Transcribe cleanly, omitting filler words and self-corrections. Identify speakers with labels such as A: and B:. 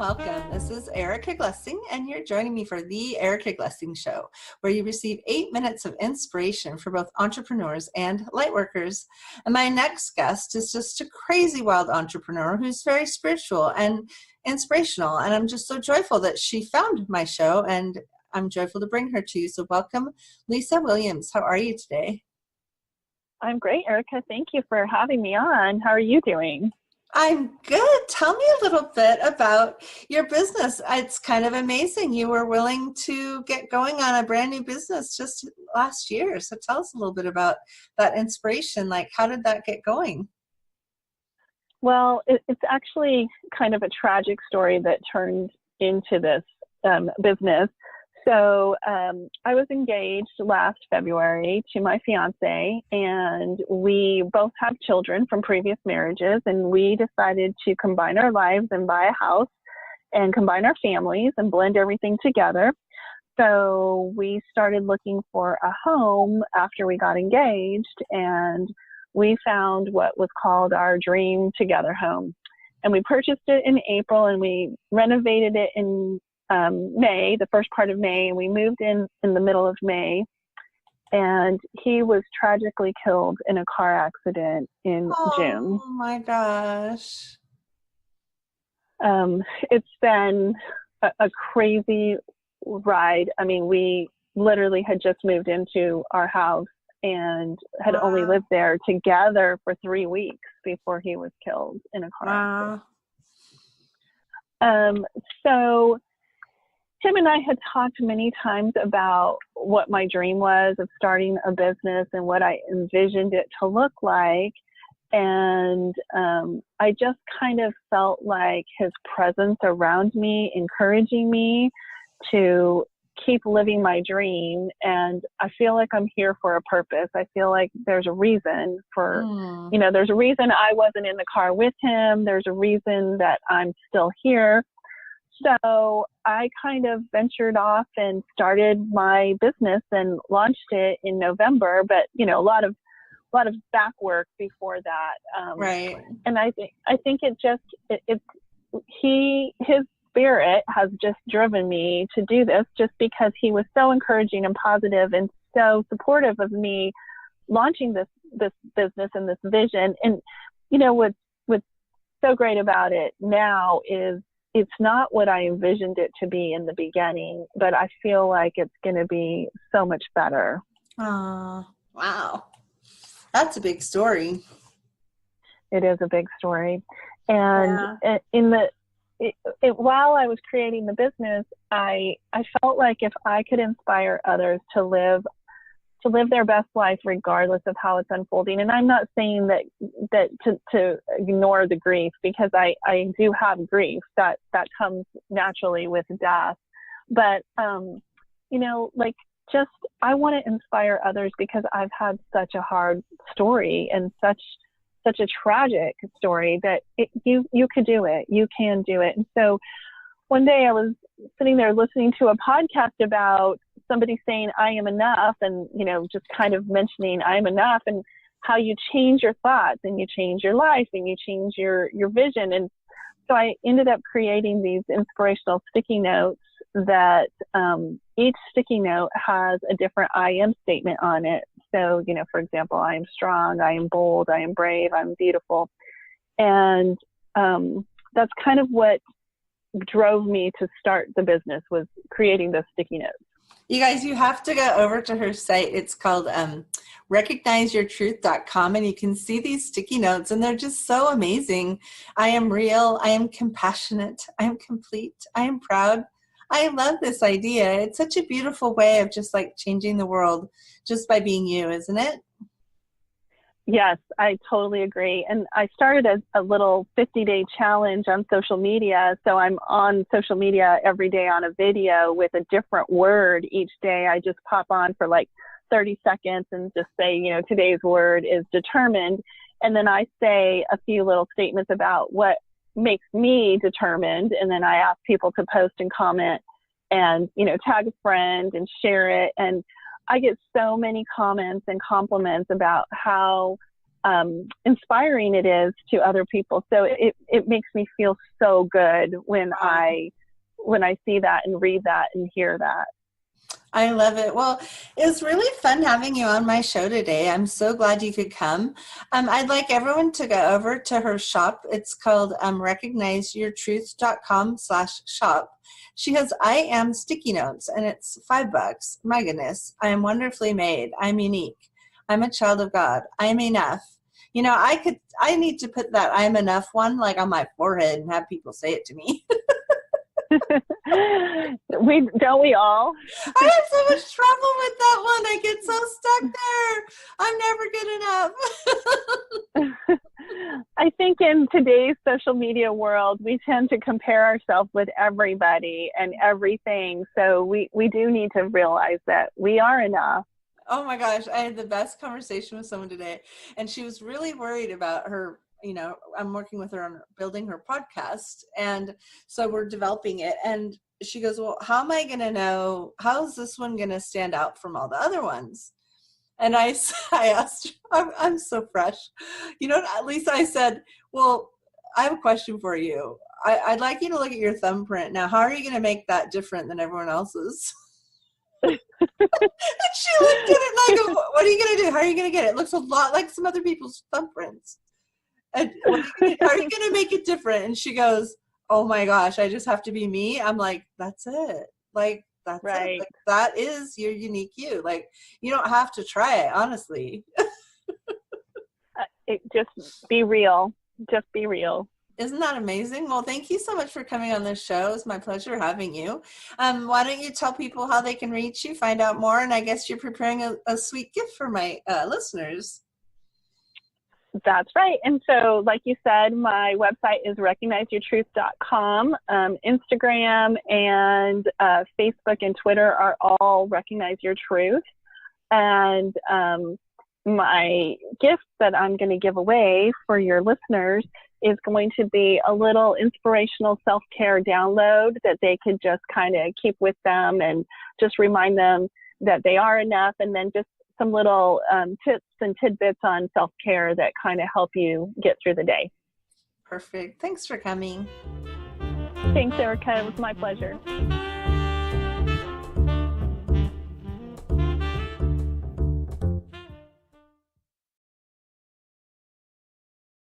A: welcome. This is Erica Glessing, and you're joining me for the Erica Glessing Show, where you receive 8 minutes of inspiration for both entrepreneurs and lightworkers. And my next guest is just a crazy wild entrepreneur who's very spiritual and inspirational. And I'm just so joyful that she found my show, and I'm joyful to bring her to you. So welcome, Lisa Williams. How are you today?
B: I'm great, Erica. Thank you for having me on. How are you doing?
A: I'm good. Tell me a little bit about your business. It's kind of amazing. You were willing to get going on a brand new business just last year. So tell us a little bit about that inspiration. Like, how did that get going?
B: Well, it's actually kind of a tragic story that turned into this business. So I was engaged last February to my fiance, and we both have children from previous marriages, and we decided to combine our lives and buy a house and combine our families and blend everything together. So we started looking for a home after we got engaged, and we found what was called our dream together home. And we purchased it in April, and we renovated it in May, the first part of May, and we moved in the middle of May, and he was tragically killed in a car accident in June.
A: Oh my gosh.
B: It's been a crazy ride. I mean, we literally had just moved into our house and had only lived there together for 3 weeks before he was killed in a car accident. So Tim and I had talked many times about what my dream was of starting a business and what I envisioned it to look like. And I just kind of felt like his presence around me, encouraging me to keep living my dream. And I feel like I'm here for a purpose. I feel like there's a reason for, there's a reason I wasn't in the car with him. There's a reason that I'm still here. So I kind of ventured off and started my business and launched it in November, but a lot of back work before that.
A: Right.
B: And I think his spirit has just driven me to do this, just because he was so encouraging and positive and so supportive of me launching this business and this vision. And what's so great about it now is it's not what I envisioned it to be in the beginning, but I feel like it's going to be so much better.
A: Oh, wow. That's a big story.
B: It is a big story. And while I was creating the business, I felt like if I could inspire others to live their best life regardless of how it's unfolding. And I'm not saying that to ignore the grief, because I do have grief that comes naturally with death. But, I want to inspire others because I've had such a hard story and such a tragic story that you could do it. You can do it. And so one day I was sitting there listening to a podcast about somebody saying I am enough, and just kind of mentioning I am enough and how you change your thoughts and you change your life and you change your vision. And so I ended up creating these inspirational sticky notes that each sticky note has a different I am statement on it. So, for example, I am strong, I am bold, I am brave, I'm beautiful. And that's kind of what drove me to start the business, was creating those sticky notes.
A: You guys, you have to go over to her site. It's called recognizeyourtruth.com, and you can see these sticky notes, and they're just so amazing. I am real. I am compassionate. I am complete. I am proud. I love this idea. It's such a beautiful way of just like changing the world just by being you, isn't it?
B: Yes, I totally agree. And I started a little 50-day challenge on social media. So I'm on social media every day on a video with a different word each day. I just pop on for like 30 seconds and just say, today's word is determined. And then I say a few little statements about what makes me determined. And then I ask people to post and comment and, tag a friend and share it. And I get so many comments and compliments about how inspiring it is to other people. So it makes me feel so good when I see that and read that and hear that.
A: I love it. Well, it was really fun having you on my show today. I'm so glad you could come. I'd like everyone to go over to her shop. It's called recognizeyourtruth.com/shop. She has I am sticky notes, and it's $5. My goodness. I am wonderfully made. I'm unique. I'm a child of God. I am enough. You know, I need to put that I'm enough one like on my forehead and have people say it to me.
B: Don't we all?
A: I have so much trouble with that one. I get so stuck there. I'm never good enough.
B: I think in today's social media world, we tend to compare ourselves with everybody and everything. So we do need to realize that we are enough.
A: Oh my gosh, I had the best conversation with someone today, and she was really worried about her. You know, I'm working with her on building her podcast, and so we're developing it. And she goes, well, how am I going to know, how's this one going to stand out from all the other ones? And I asked her, I'm so fresh. You know, at least I said, well, I have a question for you. I'd like you to look at your thumbprint. Now, how are you going to make that different than everyone else's? And she looked at it like, what are you going to do? How are you going to get it? It looks a lot like some other people's thumbprints. And how are you going to make it different? And she goes, oh my gosh, I just have to be me. I'm like, that's it. Like, that's
B: right.
A: it. Like, that is your unique you. Like, you don't have to try it, honestly.
B: Just be real. Just be real.
A: Isn't that amazing? Well, thank you so much for coming on this show. It's my pleasure having you. Why don't you tell people how they can reach you, find out more, and I guess you're preparing a sweet gift for my listeners.
B: That's right. And so, like you said, my website is recognizeyourtruth.com. Instagram and Facebook and Twitter are all Recognize Your Truth. And my gift that I'm going to give away for your listeners is going to be a little inspirational self-care download that they could just kind of keep with them and just remind them that they are enough, and then just some little tips and tidbits on self-care that kind of help you get through the day.
A: Perfect. Thanks for coming.
B: Thanks, Erica. It was my pleasure.